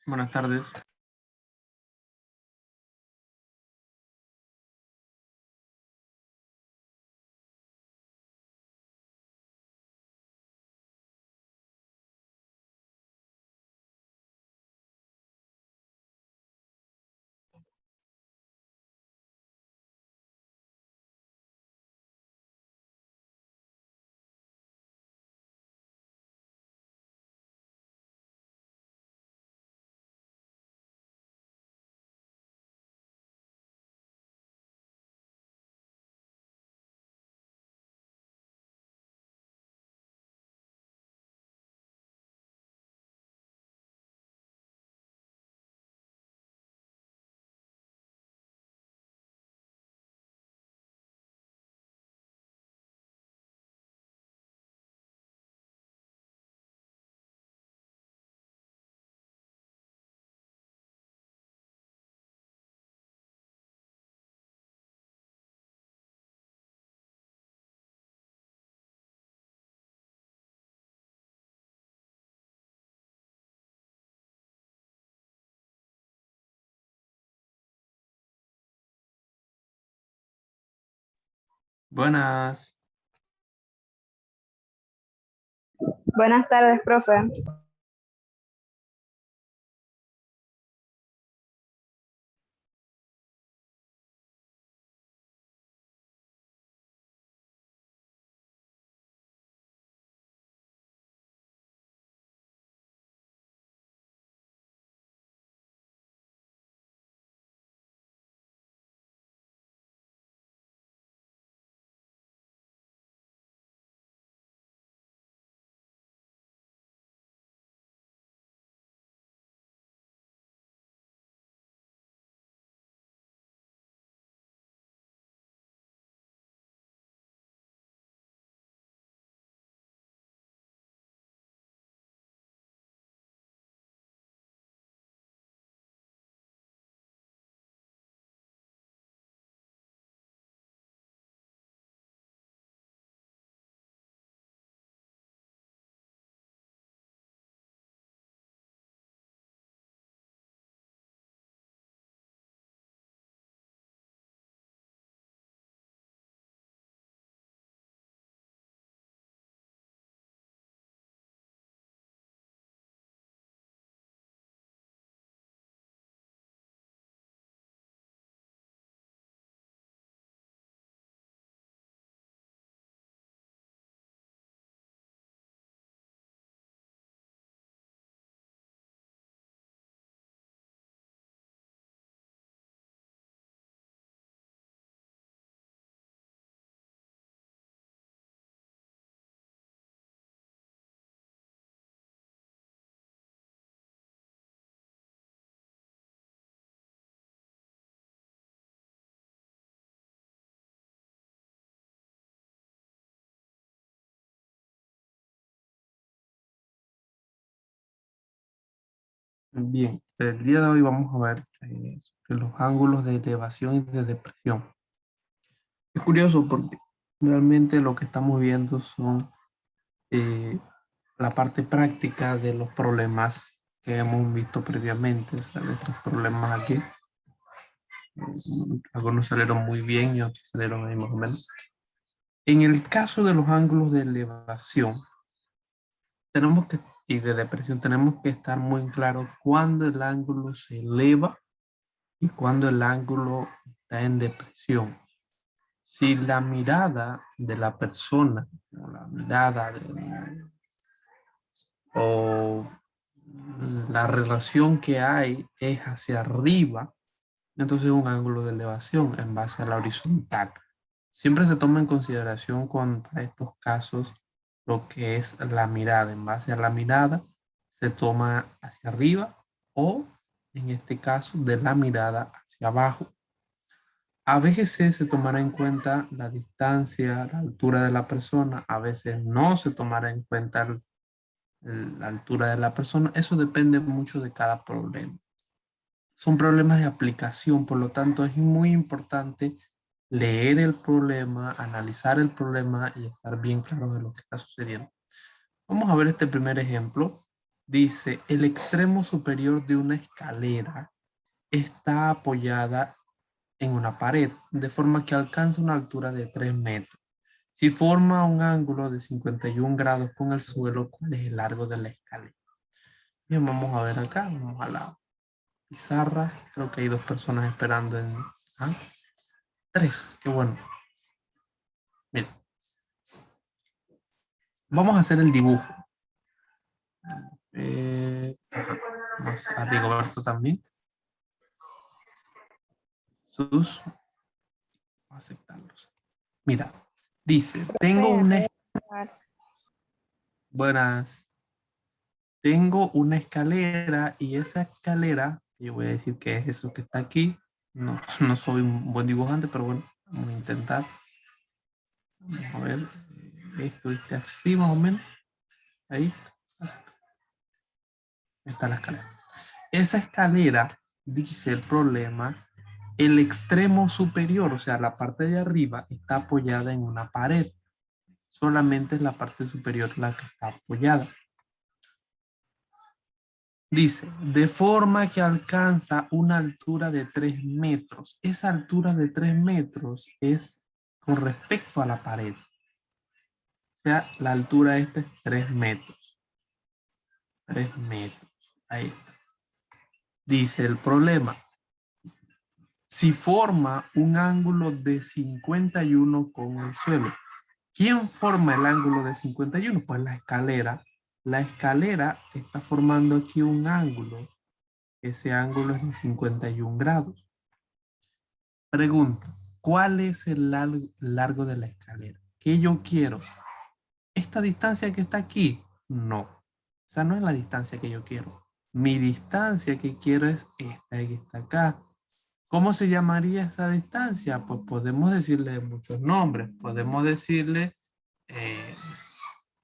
Buenas tardes. Buenas. Buenas tardes, profe. Bien, el día de hoy vamos a ver sobre los ángulos de elevación y de depresión. Es curioso porque realmente lo que estamos viendo son eh, la parte práctica de los problemas que hemos visto previamente. O sea, de estos problemas aquí, algunos salieron muy bien y otros salieron ahí más o menos. En el caso de los ángulos de elevación, tenemos que, y de depresión, tenemos que estar muy claros cuándo el ángulo se eleva y cuando el ángulo está en depresión. Si la mirada de la persona o la mirada o la relación que hay es hacia arriba, entonces es un ángulo de elevación en base a la horizontal. Siempre se toma en consideración para estos casos lo que es la mirada. En base a la mirada se toma hacia arriba o en este caso de la mirada hacia abajo. A veces se tomará en cuenta la distancia, la altura de la persona, a veces no se tomará en cuenta la altura de la persona. Eso depende mucho de cada problema. Son problemas de aplicación, por lo tanto es muy importante leer el problema, analizar el problema y estar bien claro de lo que está sucediendo. Vamos a ver este primer ejemplo Dice, el extremo superior de una escalera está apoyada en una pared, de forma que alcanza una altura de 3 metros. Si forma un ángulo de 51 grados con el suelo, ¿cuál es el largo de la escalera? Bien, vamos a ver acá, vamos a la pizarra. Creo que hay 2 personas esperando en... ¿Ah? 3, qué bueno. Bien. Vamos a hacer el dibujo. Vamos a Rigoberto también. Sus, vamos a aceptarlos. Mira, dice, tengo Profe, una... Buenas. Tengo una escalera y esa escalera, yo voy a decir que es eso que está aquí. No, no soy un buen dibujante, pero bueno, vamos a intentar. Vamos a ver. Esto está así más o menos. Ahí está la escalera. Esa escalera, dice el problema, el extremo superior, o sea, la parte de arriba, está apoyada en una pared. Solamente es la parte superior la que está apoyada. Dice, de forma que alcanza una altura de 3 metros. Esa altura de 3 metros es con respecto a la pared. O sea, la altura esta es 3 metros. 3 metros. Ahí está. Dice el problema. Si forma un ángulo de 51 con el suelo. ¿Quién forma el ángulo de 51? Pues la escalera. La escalera está formando aquí un ángulo. Ese ángulo es de 51 grados. Pregunta, ¿cuál es el largo de la escalera? ¿Qué yo quiero? ¿Esta distancia que está aquí? No. Esa no es la distancia que yo quiero. Mi distancia que quiero es esta que está acá. ¿Cómo se llamaría esta distancia? Pues podemos decirle muchos nombres. Podemos decirle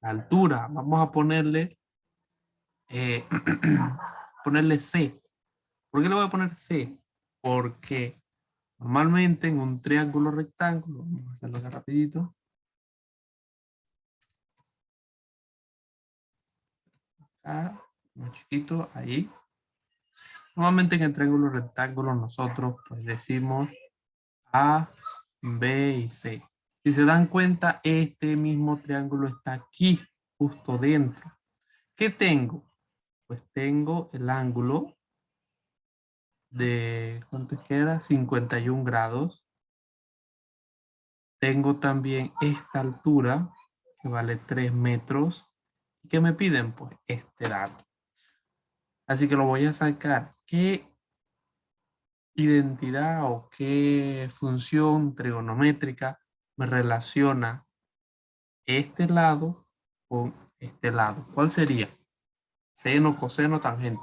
la altura. Vamos a ponerle, eh, ponerle C. ¿Por qué le voy a poner C? Porque normalmente en un triángulo rectángulo, vamos a hacerlo acá rapidito. Acá, más chiquito, ahí. Normalmente en el triángulo rectángulo nosotros pues decimos A, B y C. Si se dan cuenta, este mismo triángulo está aquí, justo dentro. ¿Qué tengo? Pues tengo el ángulo de, ¿cuánto es que era? 51 grados. Tengo también esta altura, que vale 3 metros. ¿Qué me piden? Pues este dato. Así que lo voy a sacar. ¿Qué identidad o qué función trigonométrica me relaciona este lado con este lado? ¿Cuál sería? Seno, coseno, tangente.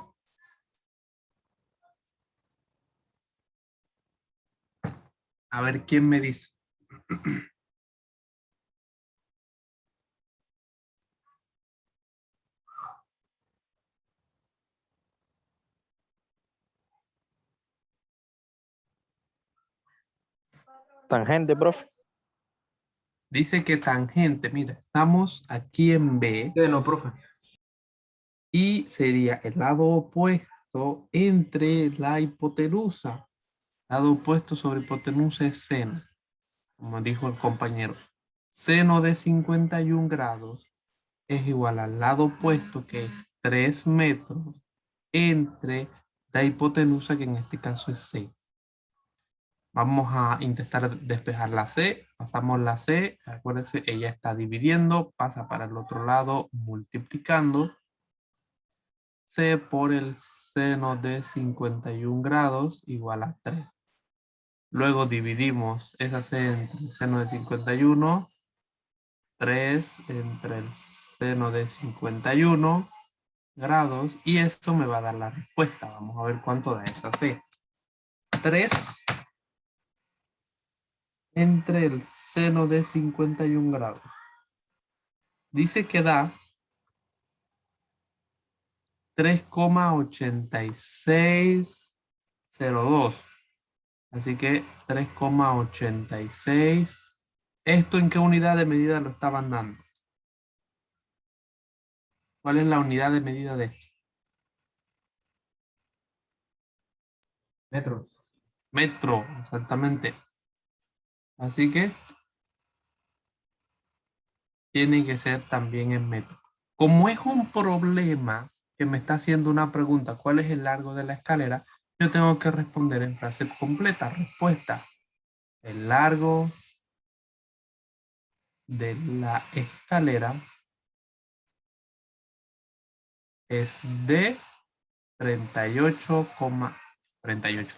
A ver quién me dice. Tangente, profe. Dice que tangente, mira, estamos aquí en B No, profe. y sería el lado opuesto entre la hipotenusa. Lado opuesto sobre hipotenusa es seno, como dijo el compañero. Seno de 51 grados es igual al lado opuesto, que es 3 metros, entre la hipotenusa, que en este caso es C. Vamos a intentar despejar la C. Pasamos la C. Acuérdense, ella está dividiendo. Pasa para el otro lado multiplicando. C por el seno de 51 grados igual a 3. Luego dividimos esa C entre el seno de 51. 3 entre el seno de 51 grados. Y esto me va a dar la respuesta. Vamos a ver cuánto da esa C. 3 entre el seno de 51 grados. Dice que da 3,8602. Así que 3,86. ¿Esto en qué unidad de medida lo estaban dando? ¿Cuál es la unidad de medida de esto? Metros. Metro, exactamente. Así que tiene que ser también en metro. Como es un problema que me está haciendo una pregunta, ¿cuál es el largo de la escalera? Yo tengo que responder en frase completa. Respuesta: el largo de la escalera es de 38,38.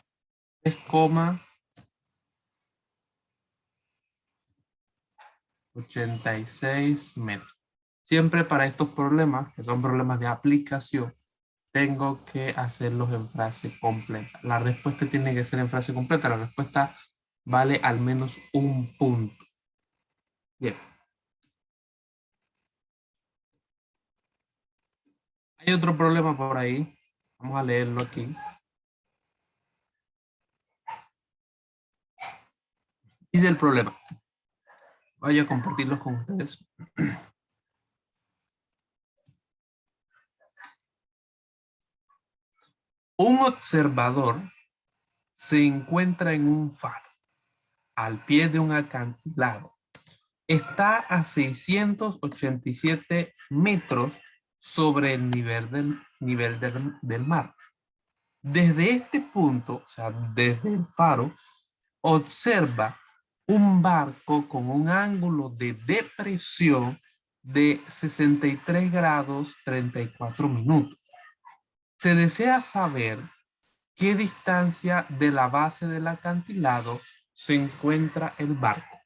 3,86 metros. Siempre para estos problemas, que son problemas de aplicación, tengo que hacerlos en frase completa. La respuesta tiene que ser en frase completa. La respuesta vale al menos un punto. Bien. Hay otro problema por ahí. Vamos a leerlo aquí. Dice el problema. Voy a compartirlos con ustedes. Un observador se encuentra en un faro al pie de un acantilado. Está a 687 metros sobre el nivel del mar. Desde este punto, o sea, desde el faro, observa un barco con un ángulo de depresión de 63 grados 34 minutos. Se desea saber qué distancia de la base del acantilado se encuentra el barco.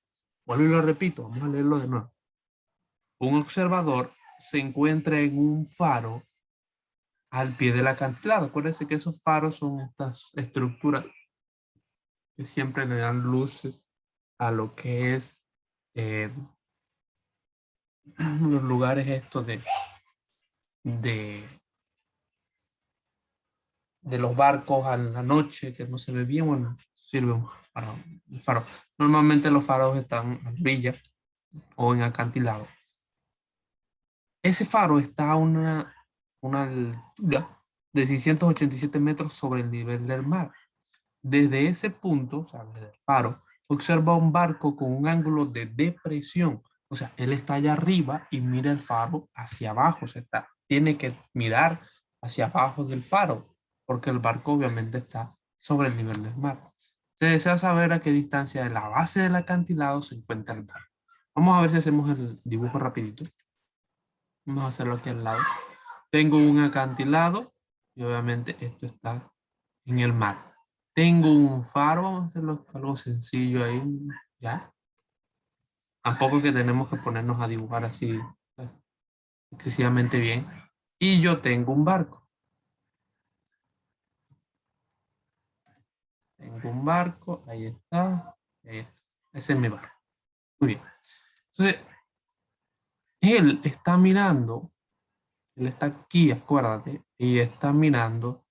Vuelvo y lo repito, vamos a leerlo de nuevo. Un observador se encuentra en un faro al pie del acantilado. Acuérdense que esos faros son estas estructuras que siempre le dan luces a lo que es los lugares estos de, de los barcos a la noche, que no se ve bien, bueno, sirven para un faro. Normalmente los faros están a orilla o en acantilado. Ese faro está a una altura de 687 metros sobre el nivel del mar. Desde ese punto, o sea, desde el faro, observa un barco con un ángulo de depresión. O sea, él está allá arriba y mira el faro hacia abajo. O sea, tiene que mirar hacia abajo del faro, porque el barco obviamente está sobre el nivel del mar. Se desea saber a qué distancia de la base del acantilado se encuentra el barco. Vamos a ver si hacemos el dibujo rapidito. Vamos a hacerlo aquí al lado. Tengo un acantilado y obviamente esto está en el mar. Tengo un faro, vamos a hacerlo algo sencillo ahí, ¿ya? Tampoco que tenemos que ponernos a dibujar así excesivamente bien. Y yo tengo un barco. Tengo un barco, ahí está. Ahí está. Ese es mi barco. Muy bien. Entonces, él está mirando, él está aquí, acuérdate, y está mirando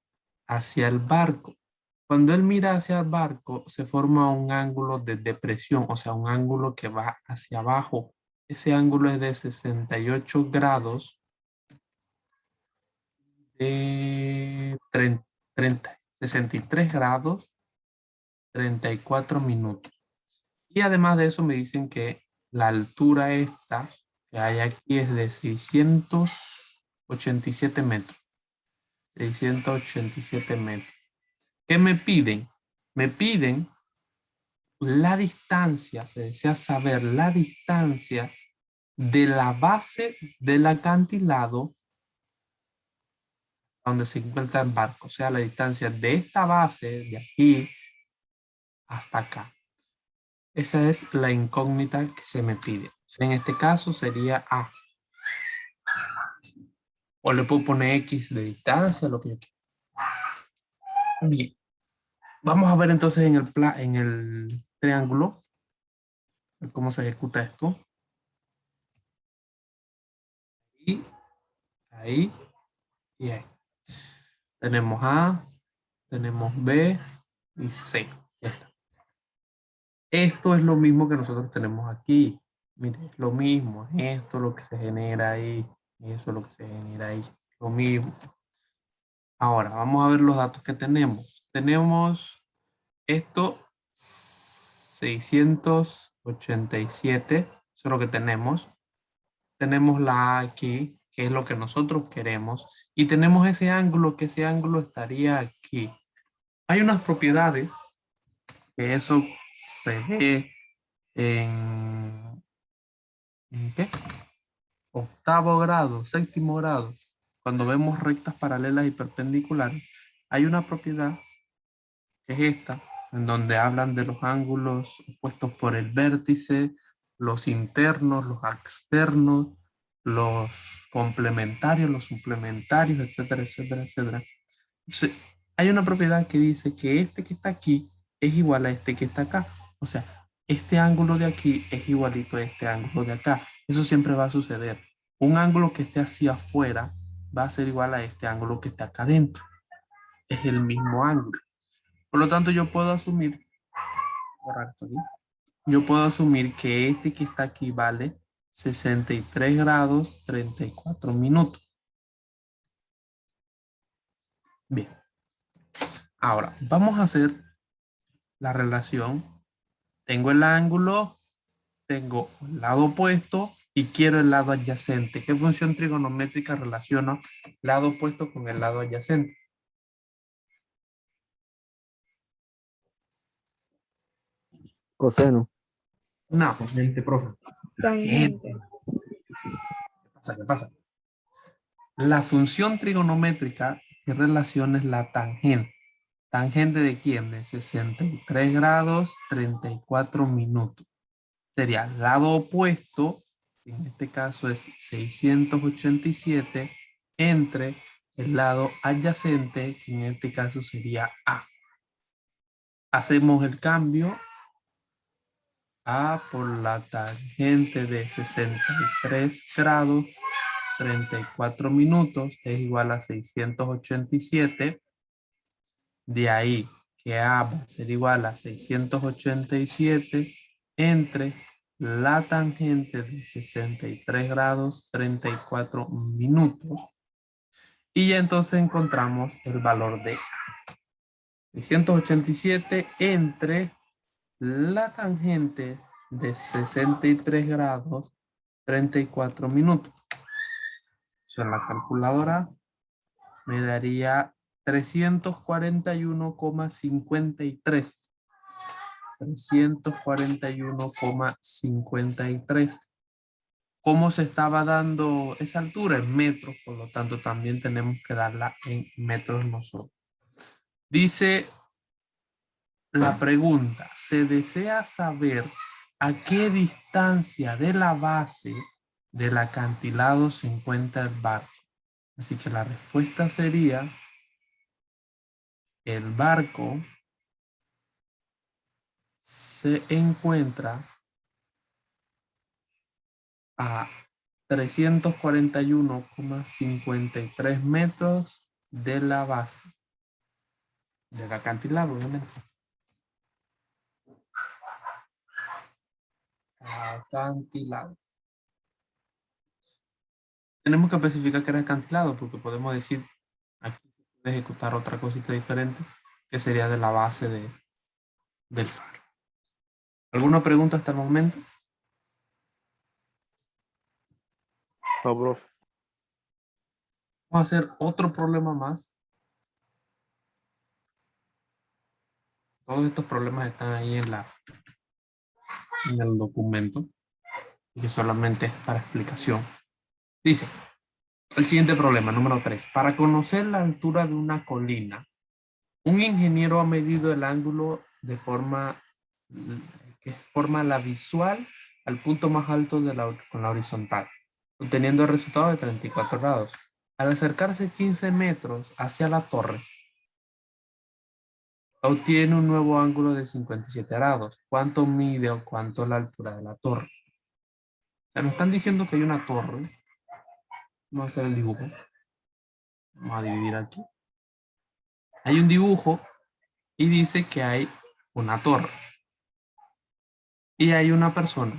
hacia el barco. Cuando él mira hacia el barco, se forma un ángulo de depresión, o sea, un ángulo que va hacia abajo. Ese ángulo es de 68 grados de 63 grados 34 minutos. Y además de eso me dicen que la altura esta que hay aquí es de 687 metros. 687 metros. ¿Qué me piden? Me piden la distancia, se desea saber la distancia de la base del acantilado donde se encuentra el barco, o sea, la distancia de esta base, de aquí hasta acá. Esa es la incógnita que se me pide. O sea, en este caso sería A. O le puedo poner X de distancia, lo que yo quiera. Bien. Vamos a ver entonces en el triángulo cómo se ejecuta esto. Y ahí y ahí. Tenemos A, tenemos B y C. Ya está. Esto es lo mismo que nosotros tenemos aquí. Miren, es lo mismo. Esto es lo que se genera ahí. Y eso es lo que se genera ahí. Lo mismo. Ahora, vamos a ver los datos que tenemos. tenemos esto 687, eso es lo que tenemos. Tenemos la A aquí, que es lo que nosotros queremos, y tenemos ese ángulo, que ese ángulo estaría aquí. Hay unas propiedades que eso se ve ¿en qué? Octavo grado, séptimo grado, cuando vemos rectas paralelas y perpendiculares. Hay una propiedad que es esta, en donde hablan de los ángulos opuestos por el vértice, los internos, los externos, los complementarios, los suplementarios, etcétera, etcétera, etcétera. Entonces, hay una propiedad que dice que este que está aquí es igual a este que está acá. O sea, este ángulo de aquí es igualito a este ángulo de acá. Eso siempre va a suceder. Un ángulo que esté hacia afuera va a ser igual a este ángulo que está acá adentro. Es el mismo ángulo. Por lo tanto, yo puedo asumir, yo puedo asumir que este que está aquí vale 63 grados 34 minutos. Bien. Ahora, vamos a hacer la relación. Tengo el ángulo, tengo el lado opuesto y quiero el lado adyacente. ¿Qué función trigonométrica relaciona el lado opuesto con el lado adyacente? Coseno. No. Tangente, profe. Tangente. ¿Qué pasa? La función trigonométrica que relaciona es la tangente. ¿Tangente de quién? De 63 grados 34 minutos. Sería el lado opuesto, en este caso es 687, entre el lado adyacente, que en este caso sería A. Hacemos el cambio. A por la tangente de 63 grados 34 minutos es igual a 687. De ahí que A va a ser igual a 687 entre la tangente de 63 grados 34 minutos. Y ya entonces encontramos el valor de A. 687 entre la tangente de 63 grados 34 minutos. Eso en la calculadora me daría 341,53. 341,53. ¿Cómo se estaba dando esa altura? En metros, por lo tanto también tenemos que darla en metros nosotros. Dice la pregunta, se desea saber a qué distancia de la base del acantilado se encuentra el barco. Así que la respuesta sería, el barco se encuentra a 341,53 metros de la base del acantilado, obviamente. Acantilado. Tenemos que especificar que era acantilado porque podemos decir aquí se puede ejecutar otra cosita diferente que sería de la base del faro. ¿Alguna pregunta hasta el momento? No, profe. Vamos a hacer otro problema más. Todos estos problemas están ahí en el documento y que solamente es para explicación. Dice, el siguiente problema, número 3. Para conocer la altura de una colina, un ingeniero ha medido el ángulo de forma que forma la visual al punto más alto con la horizontal, obteniendo el resultado de 34 grados. Al acercarse 15 metros hacia la torre, obtiene un nuevo ángulo de 57 grados. ¿Cuánto mide o cuánto es la altura de la torre? O sea, nos están diciendo que hay una torre. Vamos a hacer el dibujo. Vamos a dividir aquí. Hay un dibujo y dice que hay una torre. Y hay una persona,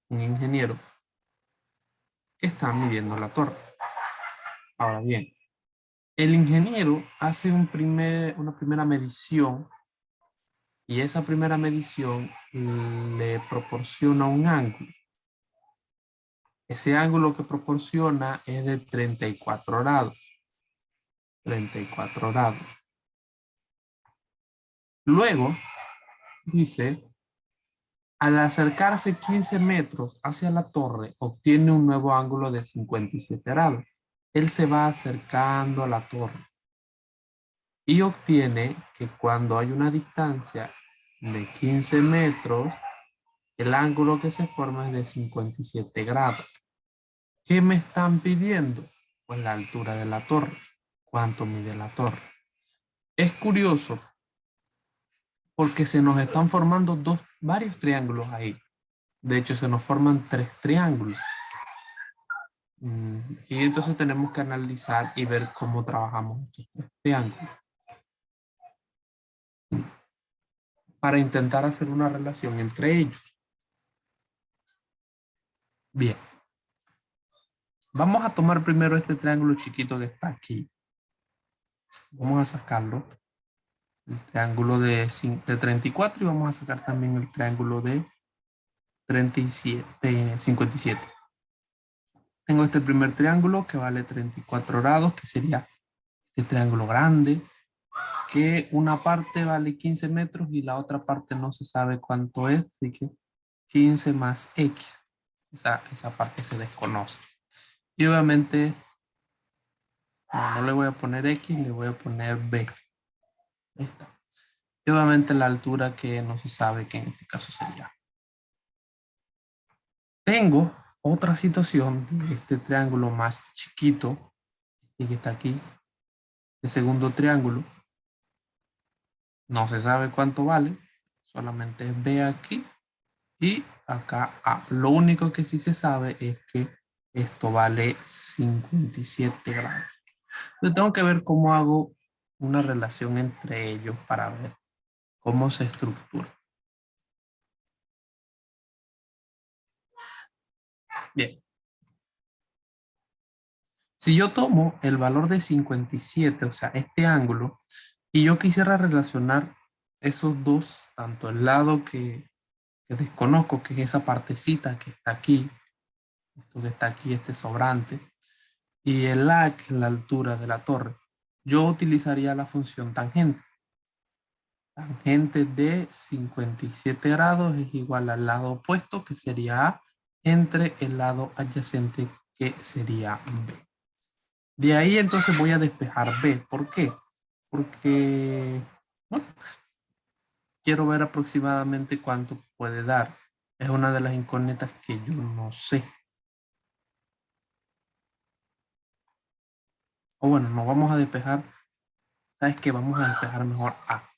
un ingeniero, que está midiendo la torre. Ahora bien, El ingeniero hace una primera medición y esa primera medición le proporciona un ángulo. Ese ángulo que proporciona es de 34 grados. 34 grados. Luego, dice, al acercarse 15 metros hacia la torre, obtiene un nuevo ángulo de 57 grados. Él se va acercando a la torre y obtiene que cuando hay una distancia de 15 metros, el ángulo que se forma es de 57 grados. ¿Qué me están pidiendo? Pues la altura de la torre. ¿Cuánto mide la torre? Es curioso porque se nos están formando varios triángulos ahí. De hecho, se nos forman 3 triángulos. Y entonces tenemos que analizar y ver cómo trabajamos estos 3 triángulos. Para intentar hacer una relación entre ellos. Bien. Vamos a tomar primero este triángulo chiquito que está aquí. Vamos a sacarlo. El triángulo de 34 y vamos a sacar también el triángulo de 57. Tengo este primer triángulo que vale 34 grados, que sería este triángulo grande, que una parte vale 15 metros y la otra parte no se sabe cuánto es, así que 15 más X. Esa parte se desconoce. Y obviamente no le voy a poner X, le voy a poner B. Ahí está. Y obviamente la altura que no se sabe, que en este caso sería. Tengo otra situación de este triángulo más chiquito, este que está aquí, el segundo triángulo. No se sabe cuánto vale, solamente es B aquí y acá A. Lo único que sí se sabe es que esto vale 57 grados. Yo tengo que ver cómo hago una relación entre ellos para ver cómo se estructura. Bien. Si yo tomo el valor de 57, o sea, este ángulo, y yo quisiera relacionar esos dos, tanto el lado que desconozco, que es esa partecita que está aquí, esto que está aquí, este sobrante, y el A, que es la altura de la torre, yo utilizaría la función tangente. Tangente de 57 grados es igual al lado opuesto, que sería A, entre el lado adyacente, que sería B. De ahí entonces voy a despejar B. ¿Por qué? Porque bueno, quiero ver aproximadamente cuánto puede dar. Es una de las incógnitas que yo no sé. O bueno, no vamos a despejar. ¿Sabes qué? Vamos a despejar mejor A.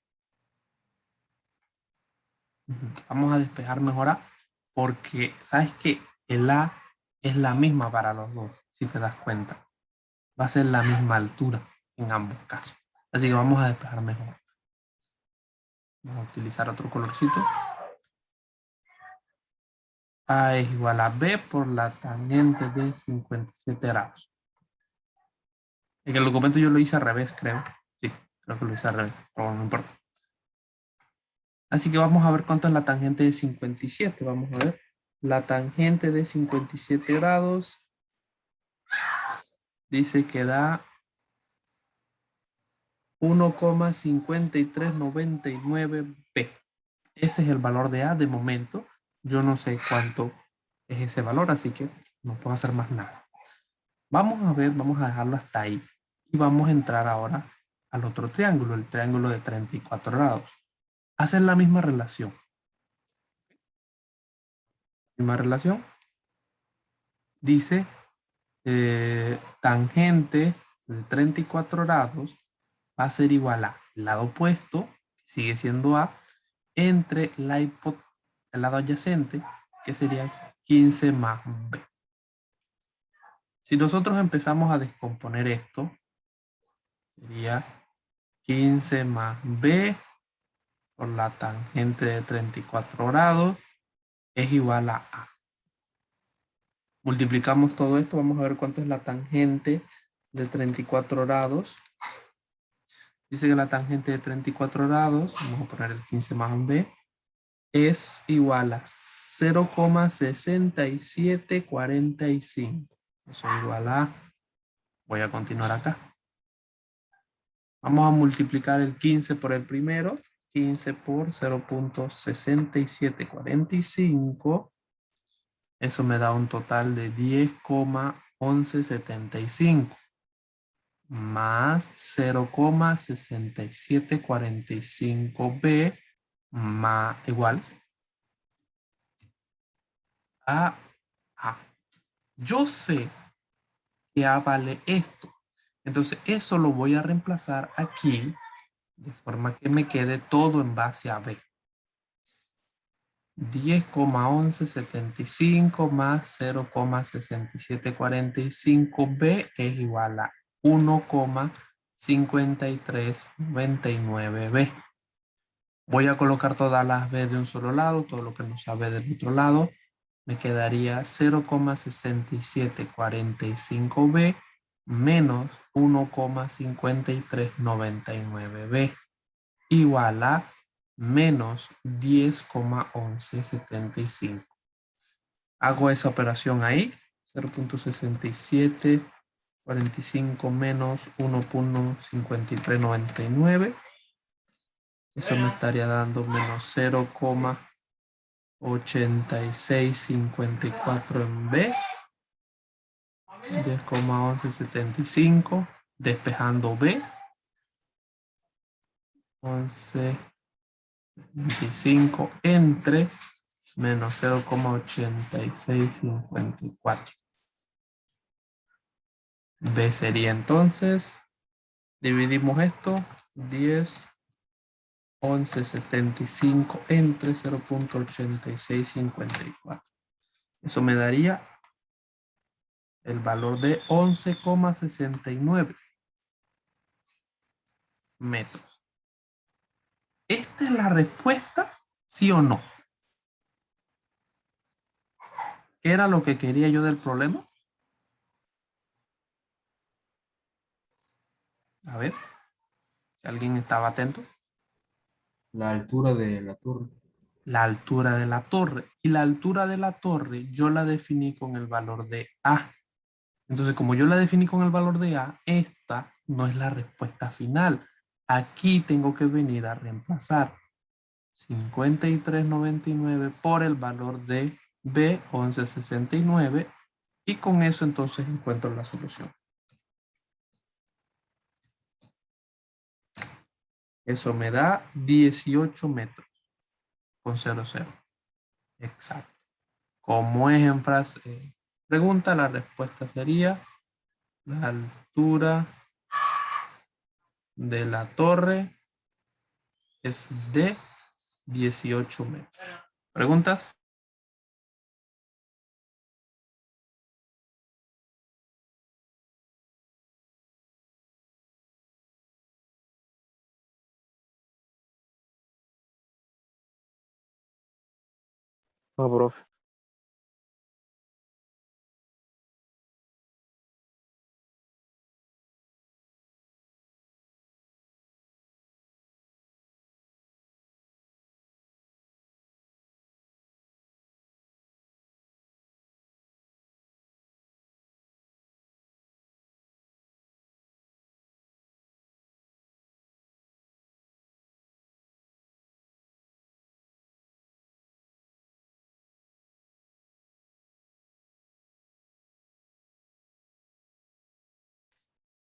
Vamos a despejar mejor A porque, ¿sabes qué? El A es la misma para los dos, si te das cuenta. Va a ser la misma altura en ambos casos. Así que vamos a despejar mejor. Vamos a utilizar otro colorcito. A es igual a B por la tangente de 57 grados. En el documento yo lo hice al revés, creo. Sí, creo que lo hice al revés, pero no importa. Así que vamos a ver cuánto es la tangente de 57. Vamos a ver. La tangente de 57 grados dice que da 1,5399B. Ese es el valor de A de momento. Yo no sé cuánto es ese valor, así que no puedo hacer más nada. Vamos a ver, vamos a dejarlo hasta ahí. Y vamos a entrar ahora al otro triángulo, el triángulo de 34 grados. Hacen la misma relación. Misma relación. Dice tangente de 34 grados va a ser igual a el lado opuesto, que sigue siendo A, entre el lado adyacente, que sería 15 más B. Si nosotros empezamos a descomponer esto, sería 15 más B por la tangente de 34 grados es igual a A. Multiplicamos todo esto, vamos a ver cuánto es la tangente de 34 grados. Dice que la tangente de 34 grados, vamos a poner el 15 más un b, es igual a 0,6745. Eso es igual a, voy a continuar acá. Vamos a multiplicar el 15 por el primero. 15 por 0,6745. Eso me da un total de 10,1175. Más 0,6745b más igual a A. Yo sé que A vale esto. Entonces eso lo voy a reemplazar aquí de forma que me quede todo en base a B. 10,1175 más 0,6745b es igual a 1,5399b. Voy a colocar todas las b de un solo lado, todo lo que no sabe del otro lado. Me quedaría 0,6745b menos 1,5399b igual a menos 10,1175. Hago esa operación ahí. 0,6745 menos 1,5399. Eso me estaría dando menos 0,8654 en B. 10,1175. Despejando B. 11,25 entre menos 0,8654. B sería entonces, dividimos esto, 10,1175 entre 0,8654. Eso me daría el valor de 11,69 metros. ¿Esta es la respuesta? ¿Sí o no? ¿Qué era lo que quería yo del problema? A ver, si alguien estaba atento. La altura de la torre. La altura de la torre. Y la altura de la torre yo la definí con el valor de A. Entonces, como yo la definí con el valor de A, esta no es la respuesta final. Aquí tengo que venir a reemplazar 53,99 por el valor de B, 11,69. Y con eso entonces encuentro la solución. Eso me da 18 metros con 0,0. Exacto. Como es en frase pregunta, la respuesta sería la altura de la torre es de 18 metros. ¿Preguntas? No, profe.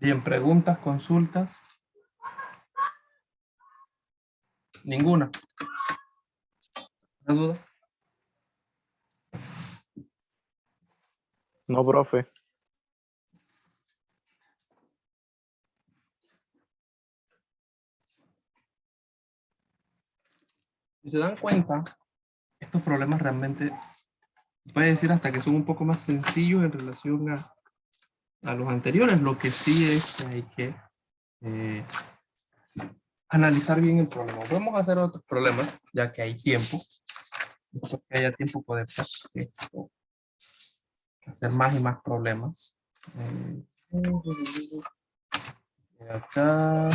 Bien, preguntas, consultas. Ninguna. ¿Una duda? No, profe. Si se dan cuenta, estos problemas realmente, se puede decir hasta que son un poco más sencillos en relación a los anteriores. Lo que sí es que hay que analizar bien el problema. Vamos a hacer otros problemas, ya que hay tiempo. Después que haya tiempo podemos hacer más y más problemas. Acá.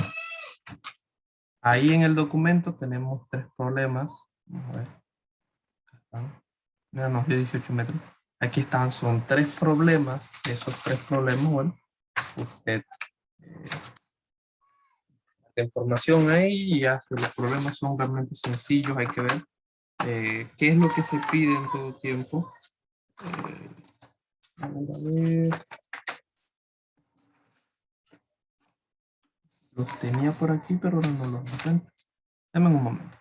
Ahí en el documento tenemos 3 problemas. Vamos a ver. Acá están. Mira, nos dio 18 metros. Aquí están, son 3 problemas. Esos 3 problemas, bueno, usted la información ahí y ya, si los problemas son realmente sencillos, hay que ver qué es lo que se pide en todo tiempo. Vamos a ver. Los tenía por aquí, pero ahora no los encuentro. Dame un momento.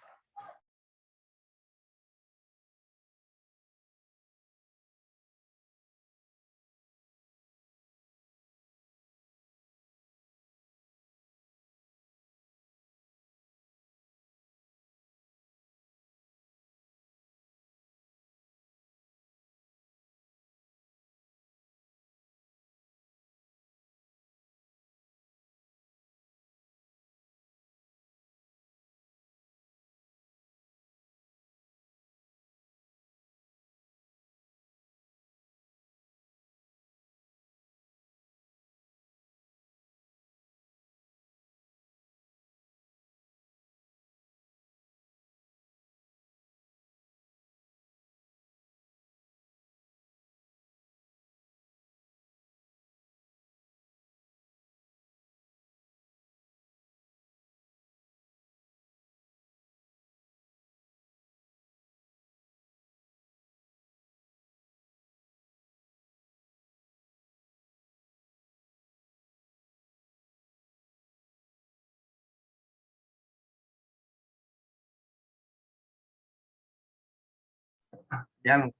Ya lo.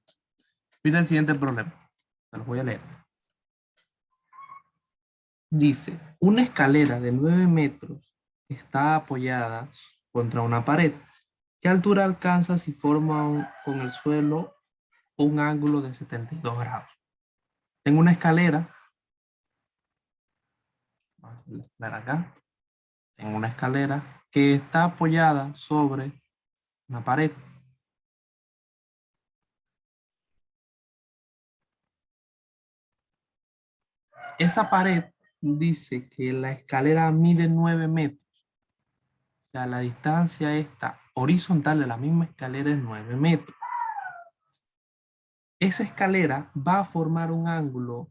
Mira el siguiente problema. Se los voy a leer. Dice, una escalera de 9 metros está apoyada contra una pared. ¿Qué altura alcanza si forma con el suelo un ángulo de 72 grados? Tengo una escalera. Vamos a ver acá. Tengo una escalera que está apoyada sobre una pared. Esa pared dice que la escalera mide 9 metros. O sea, la distancia esta horizontal de la misma escalera es 9 metros. Esa escalera va a formar un ángulo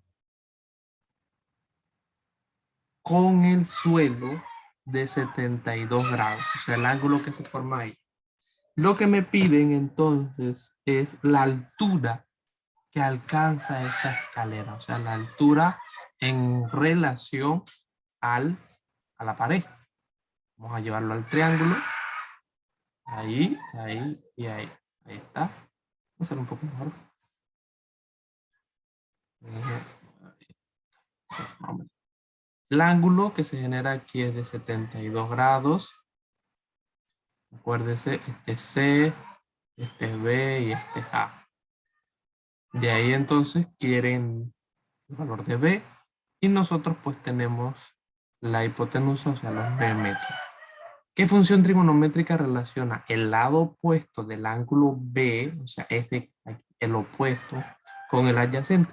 con el suelo de 72 grados. O sea, el ángulo que se forma ahí. Lo que me piden entonces es la altura que alcanza esa escalera. O sea, la altura en relación a la pared. Vamos a llevarlo al triángulo. Ahí, ahí y ahí. Ahí está. Vamos a hacer un poco mejor. El ángulo que se genera aquí es de 72 grados. Acuérdese, este es C, este es B y este es A. De ahí entonces quieren el valor de B y nosotros pues tenemos la hipotenusa, o sea, los B metros. ¿Qué función trigonométrica relaciona el lado opuesto del ángulo B, o sea, el opuesto, con el adyacente?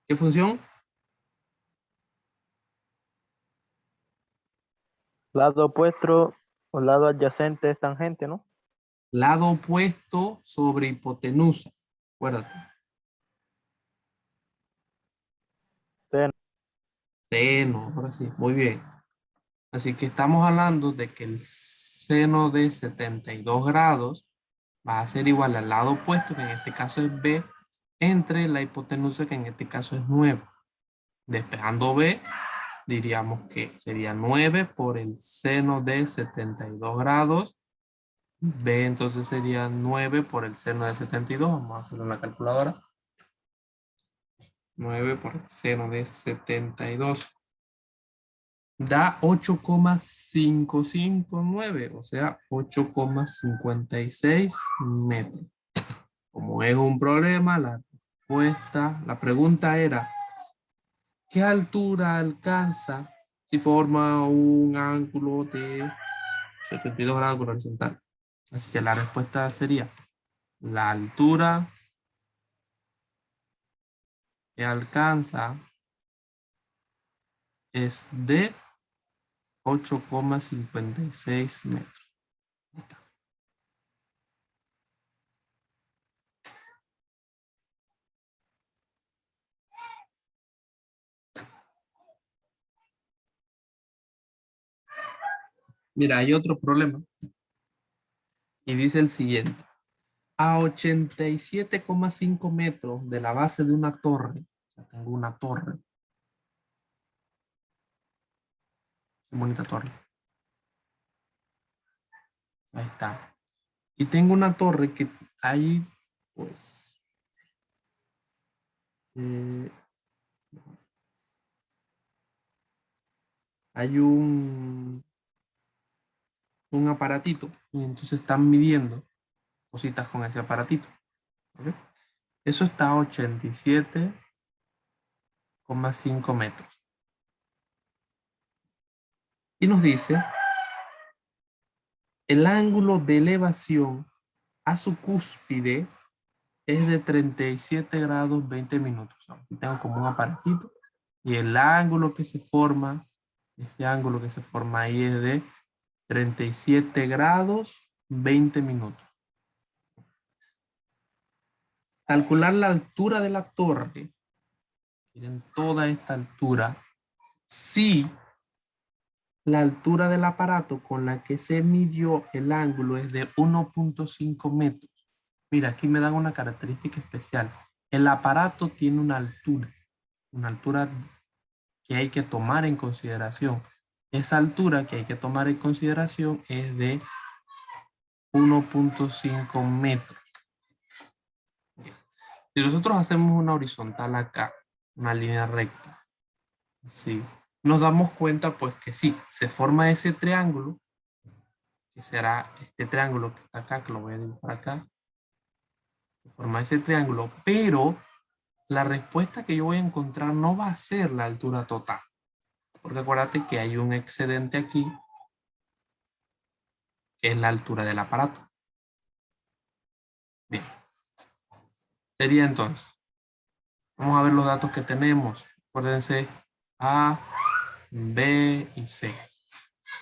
¿Qué función? Lado opuesto o lado adyacente es tangente, ¿no? Lado opuesto sobre hipotenusa. Acuérdate. Seno. Seno, ahora sí, muy bien. Así que estamos hablando de que el seno de 72 grados va a ser igual al lado opuesto, que en este caso es B, entre la hipotenusa, que en este caso es 9. Despejando B, diríamos que sería 9 por el seno de 72 grados. B entonces sería 9 por el seno de 72. Vamos a hacerlo en la calculadora. 9 por el seno de 72. Da 8,559, o sea, 8,56 metros. Como es un problema, la pregunta era, ¿qué altura alcanza si forma un ángulo de 72 grados con horizontal? Así que la respuesta sería la altura que alcanza es de 8,56 metros. Ahí está. Mira, hay otro problema. Y dice el siguiente. A 87,5 metros de la base de una torre, o sea, tengo una torre. Qué bonita torre. Ahí está. Y tengo una torre que hay, pues, hay un aparatito y entonces están midiendo cositas con ese aparatito. ¿Ok? Eso está a 87,5 metros. Y nos dice el ángulo de elevación a su cúspide es de 37 grados 20 minutos. Aquí tengo como un aparatito y el ángulo que se forma, ese ángulo que se forma ahí es de 37 grados 20 minutos. Calcular la altura de la torre. Miren toda esta altura. Si la altura del aparato con la que se midió el ángulo es de 1,5 metros. Mira, aquí me dan una característica especial. El aparato tiene una altura que hay que tomar en consideración. Esa altura que hay que tomar en consideración es de 1,5 metros. Si nosotros hacemos una horizontal acá, una línea recta, así, nos damos cuenta pues que sí, se forma ese triángulo, que será este triángulo que está acá, que lo voy a dibujar acá, se forma ese triángulo, pero la respuesta que yo voy a encontrar no va a ser la altura total, porque acuérdate que hay un excedente aquí, que es la altura del aparato. Bien, sería entonces, vamos a ver los datos que tenemos, acuérdense, A, B y C.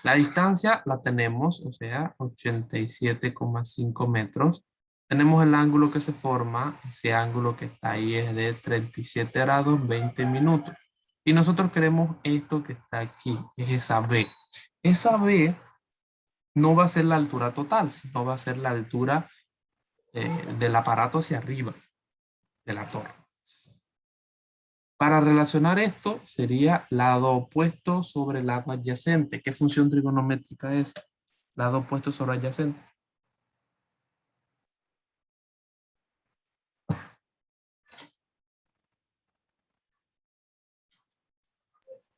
La distancia la tenemos, o sea, 87,5 metros. Tenemos el ángulo que se forma, ese ángulo que está ahí es de 37 grados 20 minutos. Y nosotros queremos esto que está aquí, es esa B. Esa B no va a ser la altura total, sino va a ser la altura del aparato hacia arriba de la torre. Para relacionar esto sería lado opuesto sobre lado adyacente. ¿Qué función trigonométrica es? Lado opuesto sobre adyacente.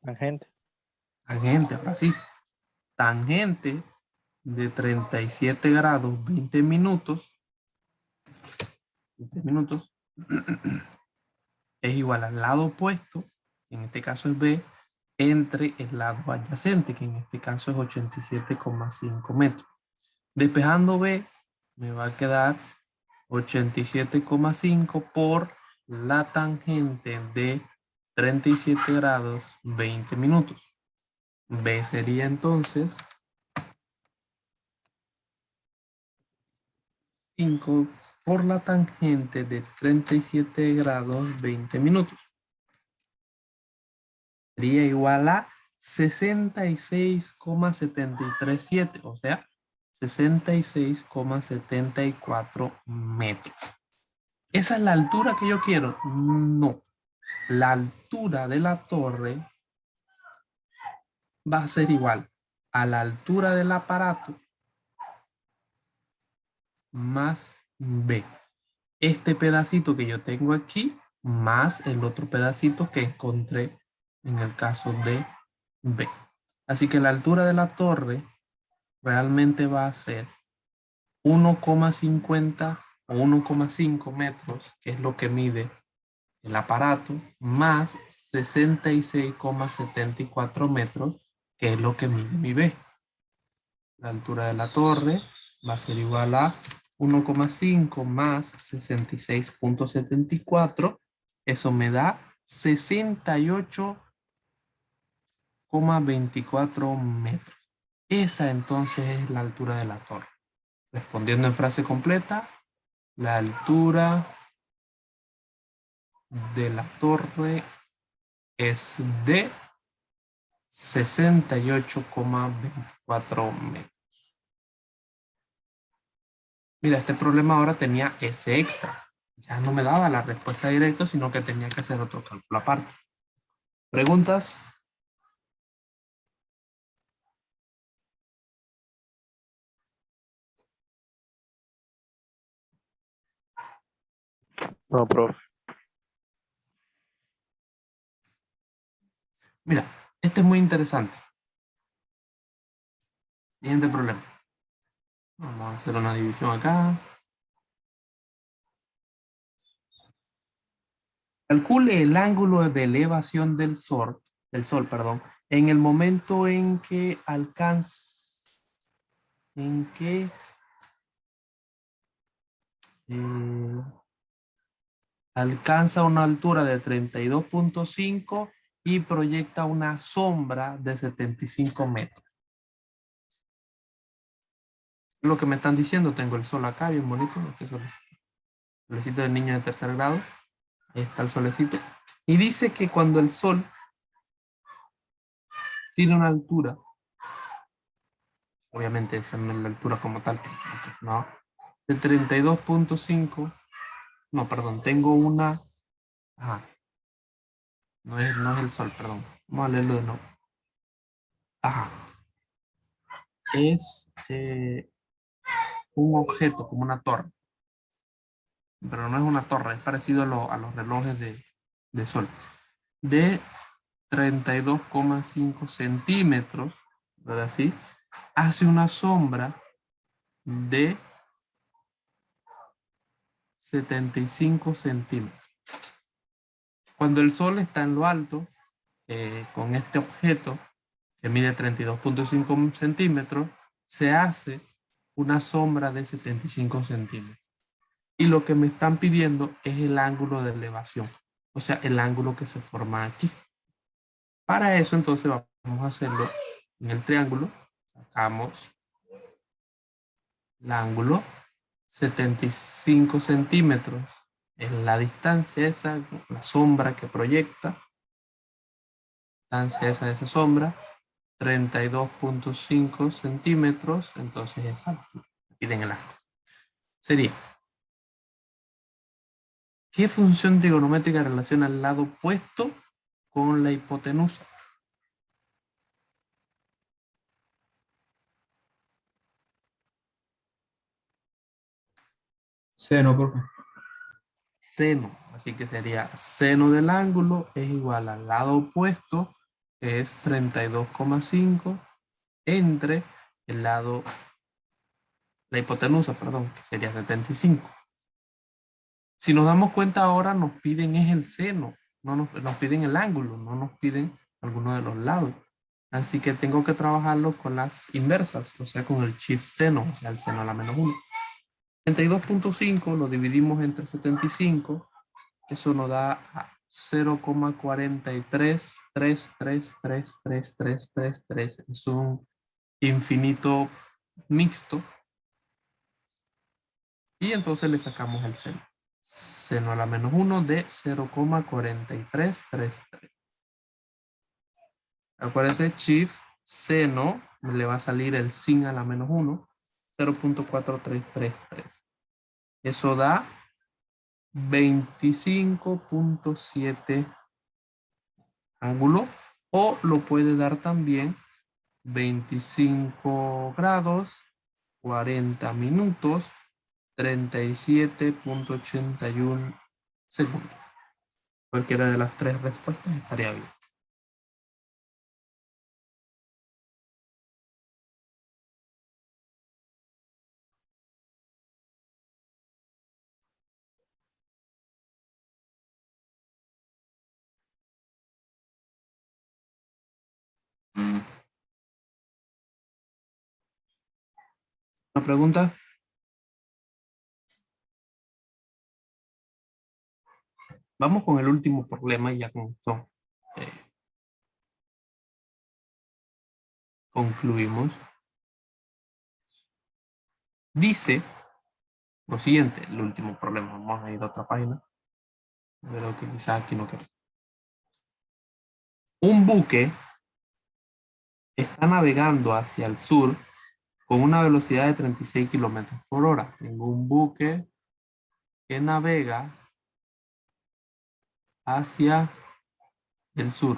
Tangente. Tangente, ahora sí. Tangente de 37 grados 20 minutos. 20 minutos. Es igual al lado opuesto, que en este caso es B, entre el lado adyacente, que en este caso es 87,5 metros. Despejando B, me va a quedar 87,5 por la tangente de 37 grados 20 minutos. B sería entonces 5 por la tangente de 37 grados 20 minutos. Sería igual a 66,737, o sea, 66,74 metros. ¿Esa es la altura que yo quiero? No. La altura de la torre va a ser igual a la altura del aparato más B. Este pedacito que yo tengo aquí más el otro pedacito que encontré en el caso de B. Así que la altura de la torre realmente va a ser 1,50 o 1,5 metros, que es lo que mide el aparato, más 66,74 metros, que es lo que mide mi B. La altura de la torre va a ser igual a 1,5 más 66,74. Eso me da 68,24 metros. Esa entonces es la altura de la torre. Respondiendo en frase completa, la altura de la torre es de 68,24 metros. Mira, este problema ahora tenía ese extra. Ya no me daba la respuesta directa, sino que tenía que hacer otro cálculo aparte. ¿Preguntas? No, profe. Mira, este es muy interesante. Siguiente problema. Vamos a hacer una división acá. Calcule el ángulo de elevación del sol, perdón, en el momento en que eh, alcanza una altura de 32,5 y proyecta una sombra de 75 metros. Lo que me están diciendo, tengo el sol acá, bien bonito, este solecito. Solecito de niño de tercer grado. Ahí está el solecito. Y dice que cuando el sol tiene una altura, obviamente esa no es la altura como tal, no, de 32,5, no, perdón, tengo una, ajá, no es el sol, perdón, vamos a leerlo de nuevo, ajá, es un objeto como una torre, pero no es una torre, es parecido a los relojes de sol, de 32,5 centímetros, ¿verdad? ¿Sí? Hace una sombra de 75 centímetros. Cuando el sol está en lo alto, con este objeto que mide 32,5 centímetros, se hace una sombra de 75 centímetros. Y lo que me están pidiendo es el ángulo de elevación, o sea, el ángulo que se forma aquí. Para eso, entonces, vamos a hacerlo en el triángulo. Sacamos el ángulo, 75 centímetros es la distancia esa, la sombra que proyecta, distancia esa de esa sombra, 32,5 centímetros, entonces esa, piden el ángulo. Sería, ¿qué función trigonométrica relaciona el lado opuesto con la hipotenusa? Seno, profe. Seno, así que sería seno del ángulo es igual al lado opuesto, que es 32,5, entre el lado, la hipotenusa, perdón, que sería 75. Si nos damos cuenta ahora nos piden es el seno, no nos piden el ángulo, no nos piden alguno de los lados. Así que tengo que trabajarlo con las inversas, o sea, con el shift seno, o sea, el seno a la menos 1. 32,5 lo dividimos entre 75, eso nos da a 0,43333333. Es un infinito mixto. Y entonces le sacamos el seno. Seno a la menos 1 de 0,4333. Acuérdense, shift seno, le va a salir el sin a la menos 1, 0,4333. Eso da 25,7 ángulo, o lo puede dar también 25 grados, 40 minutos, 37,81 segundos. Cualquiera de las tres respuestas estaría bien. ¿Una pregunta? Vamos con el último problema y ya con esto concluimos. Dice lo siguiente, el último problema. Vamos a ir a otra página. Pero que quizás aquí no queda. Un buque está navegando hacia el sur con una velocidad de 36 kilómetros por hora. Tengo un buque que navega hacia el sur.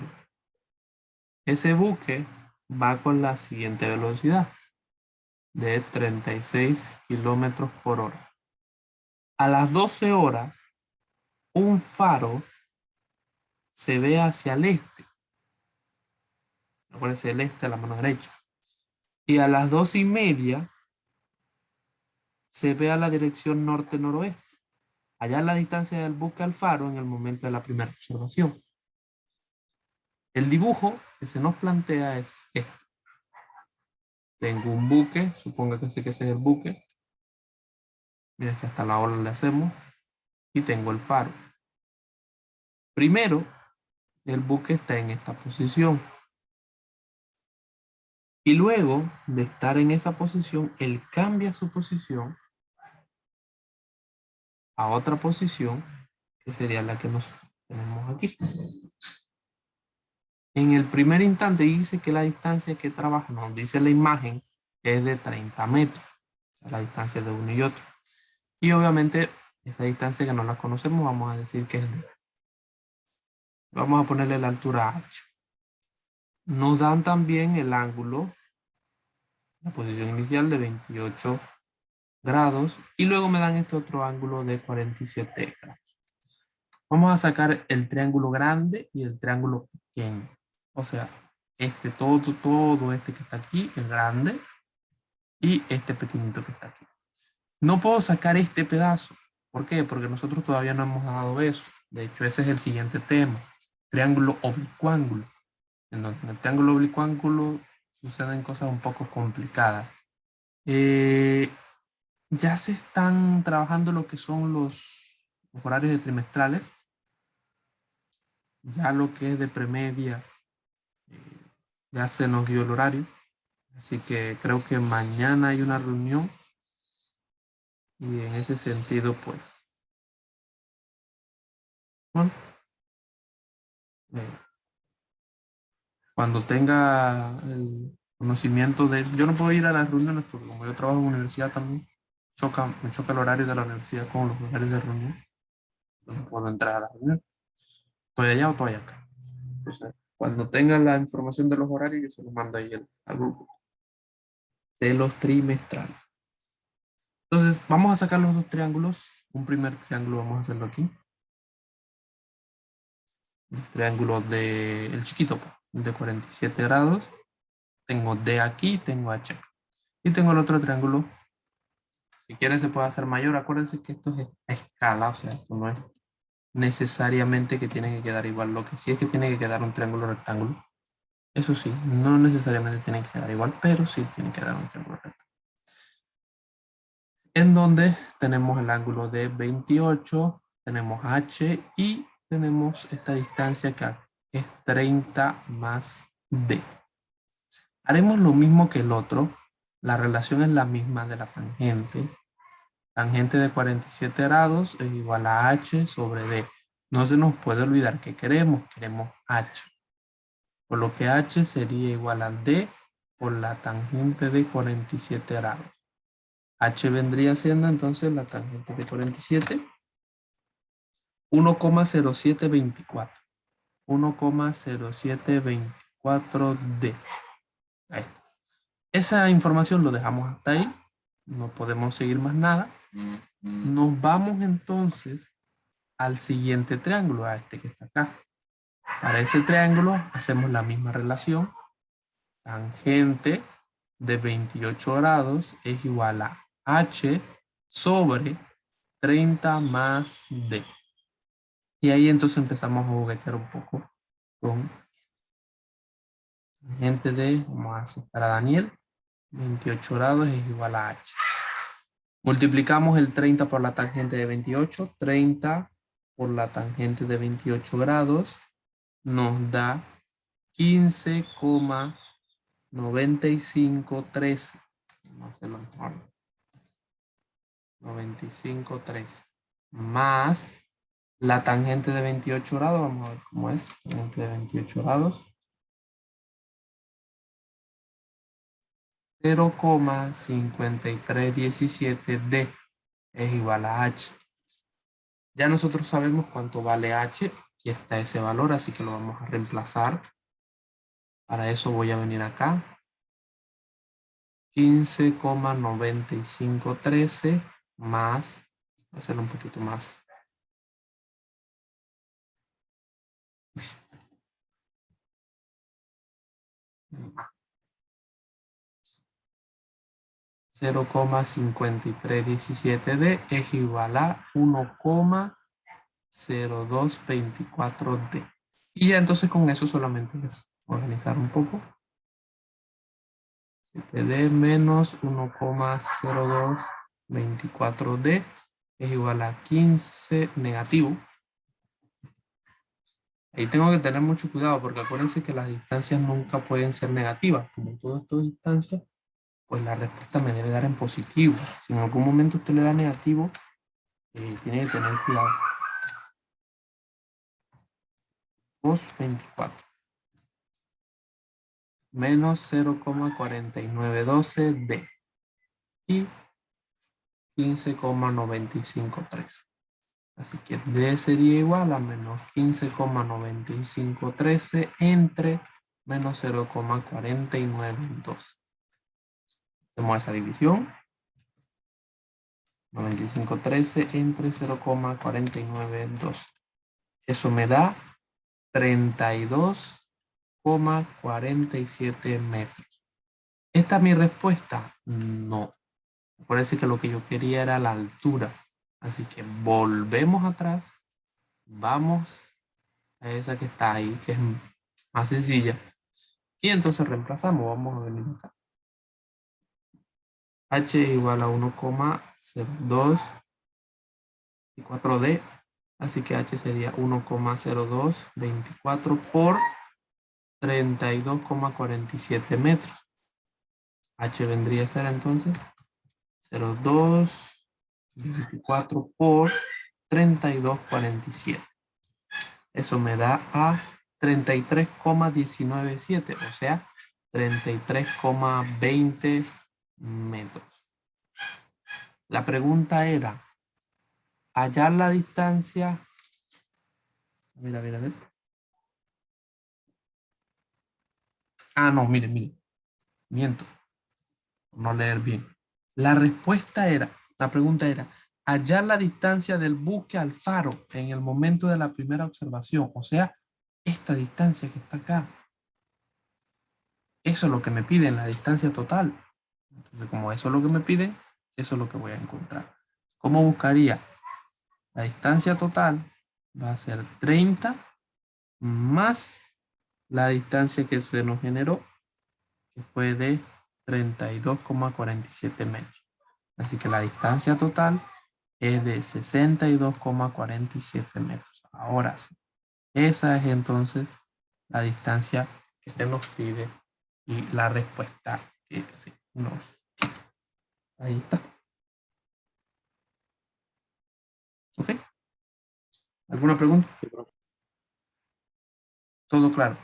Ese buque va con la siguiente velocidad de 36 kilómetros por hora. A las 12 horas, un faro se ve hacia el este. Acuérdense, el este a la mano derecha. Y a las 12:30 se ve a la dirección norte-noroeste. Allá la distancia del buque al faro en el momento de la primera observación. El dibujo que se nos plantea es este. Tengo un buque, supongo que ese es el buque. Miren que hasta la ola le hacemos. Y tengo el faro. Primero, el buque está en esta posición. Y luego de estar en esa posición, él cambia su posición a otra posición, que sería la que nosotros tenemos aquí. En el primer instante dice que la distancia que trabaja, nos dice la imagen, es de 30 metros. La distancia de uno y otro. Y obviamente, esta distancia que no la conocemos, vamos a decir que es 2. Vamos a ponerle la altura H. Nos dan también el ángulo, la posición inicial de 28 grados. Y luego me dan este otro ángulo de 47 grados. Vamos a sacar el triángulo grande y el triángulo pequeño. O sea, todo este que está aquí, el grande, y este pequeñito que está aquí. No puedo sacar este pedazo. ¿Por qué? Porque nosotros todavía no hemos dado eso. De hecho, ese es el siguiente tema. Triángulo oblicuángulo. En donde en el triángulo oblicuángulo suceden cosas un poco complicadas. Ya se están trabajando lo que son los horarios de trimestrales. Ya lo que es de premedia, ya se nos dio el horario. Así que creo que mañana hay una reunión. Y en ese sentido, pues, bueno, cuando tenga el conocimiento de eso, yo no puedo ir a las reuniones porque como yo trabajo en universidad también, me choca el horario de la universidad con los horarios de reunión. No puedo entrar a la reunión. ¿Estoy allá o estoy acá? Entonces, cuando tenga la información de los horarios, yo se los mando ahí al grupo de los trimestrales. Entonces, vamos a sacar los dos triángulos. Un primer triángulo vamos a hacerlo aquí. El triángulo el chiquito, de 47 grados. Tengo D aquí, tengo H. Y tengo el otro triángulo. Si quieren se puede hacer mayor. Acuérdense que esto es a escala, o sea, esto no es necesariamente que tiene que quedar igual. Lo que sí es que tiene que quedar un triángulo rectángulo. Eso sí, no necesariamente tiene que quedar igual, pero sí tiene que dar un triángulo rectángulo. En donde tenemos el ángulo de 28, tenemos H y tenemos esta distancia acá, que es 30 más D. Haremos lo mismo que el otro. La relación es la misma de la tangente. Tangente de 47 grados es igual a H sobre D. No se nos puede olvidar que queremos H. Por lo que H sería igual a D por la tangente de 47 grados. H vendría siendo entonces la tangente de 47. 1,0724. 1,0724 D. Ahí. Esa información lo dejamos hasta ahí. No podemos seguir más nada. Nos vamos entonces al siguiente triángulo, a este que está acá. Para ese triángulo hacemos la misma relación. Tangente de 28 grados es igual a H sobre 30 más D. Y ahí entonces empezamos a juguetear un poco con tangente de, vamos a aceptar a Daniel, 28 grados es igual a H. Multiplicamos el 30 por la tangente de 28, 30 por la tangente de 28 grados nos da 15,9513. Vamos a hacerlo mejor. 95,13. Más la tangente de 28 grados. Vamos a ver cómo es. Tangente de 28 grados. 0,5317D es igual a H. Ya nosotros sabemos cuánto vale H. Aquí está ese valor, así que lo vamos a reemplazar. Para eso voy a venir acá. 15,9513 más, voy a hacerlo un poquito más. Uy. 0,5317D es igual a 1,0224D. Y ya entonces con eso solamente es organizar un poco. 7D menos 1,0224D es igual a 15 negativo. Ahí tengo que tener mucho cuidado porque acuérdense que las distancias nunca pueden ser negativas. Como todo esto es distancia, pues la respuesta me debe dar en positivo. Si en algún momento usted le da negativo, tiene que tener cuidado. 2,24 menos 0,4912D y 15,9513. Así que D sería igual a menos 15,9513 entre menos 0,4912. Hacemos esa división. 9513 entre 0,492. Eso me da 32,47 metros. ¿Esta es mi respuesta? No. Parece que lo que yo quería era la altura. Así que volvemos atrás. Vamos a esa que está ahí, que es más sencilla. Y entonces reemplazamos. Vamos a venir acá. H igual a 1,0224D. Así que H sería 1,0224 por 32,47 metros. H vendría a ser entonces 0,224 por 32,47. Eso me da a 33,197, o sea, 33,20 metros. La pregunta era, hallar la distancia. Mira. Ah, no, mire. Miento. No leer bien. La pregunta era, hallar la distancia del buque al faro en el momento de la primera observación. O sea, esta distancia que está acá. Eso es lo que me piden, la distancia total. Entonces, como eso es lo que me piden, eso es lo que voy a encontrar. ¿Cómo buscaría? La distancia total va a ser 30 más la distancia que se nos generó, que fue de 32,47 metros. Así que la distancia total es de 62,47 metros. Ahora sí, esa es entonces la distancia que se nos pide y la respuesta que se nos pide. Ahí está. ¿Ok? ¿Alguna pregunta? Todo claro.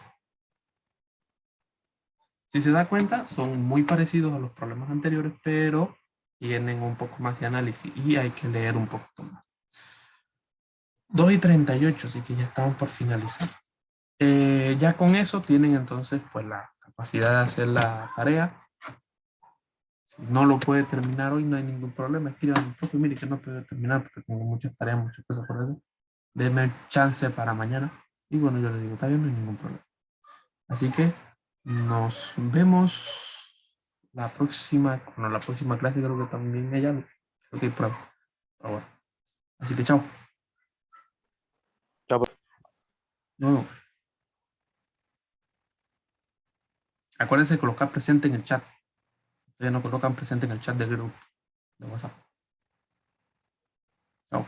Si se da cuenta, son muy parecidos a los problemas anteriores, pero tienen un poco más de análisis y hay que leer un poquito más. 2:38, así que ya estamos por finalizar. Ya con eso tienen entonces pues la capacidad de hacer la tarea. Si no lo puede terminar hoy, no hay ningún problema. Escriban, profe, mire que no puedo terminar porque tengo muchas tareas, muchas cosas por hacer. Denme chance para mañana. Y bueno, yo les digo, está bien, no hay ningún problema. Así que nos vemos la próxima clase, creo que también hay algo. Creo que hay prueba. Pero bueno. Así que chao. Chao. No. Acuérdense de colocar presente en el chat. Ustedes no colocan presente en el chat del grupo de WhatsApp. Chao.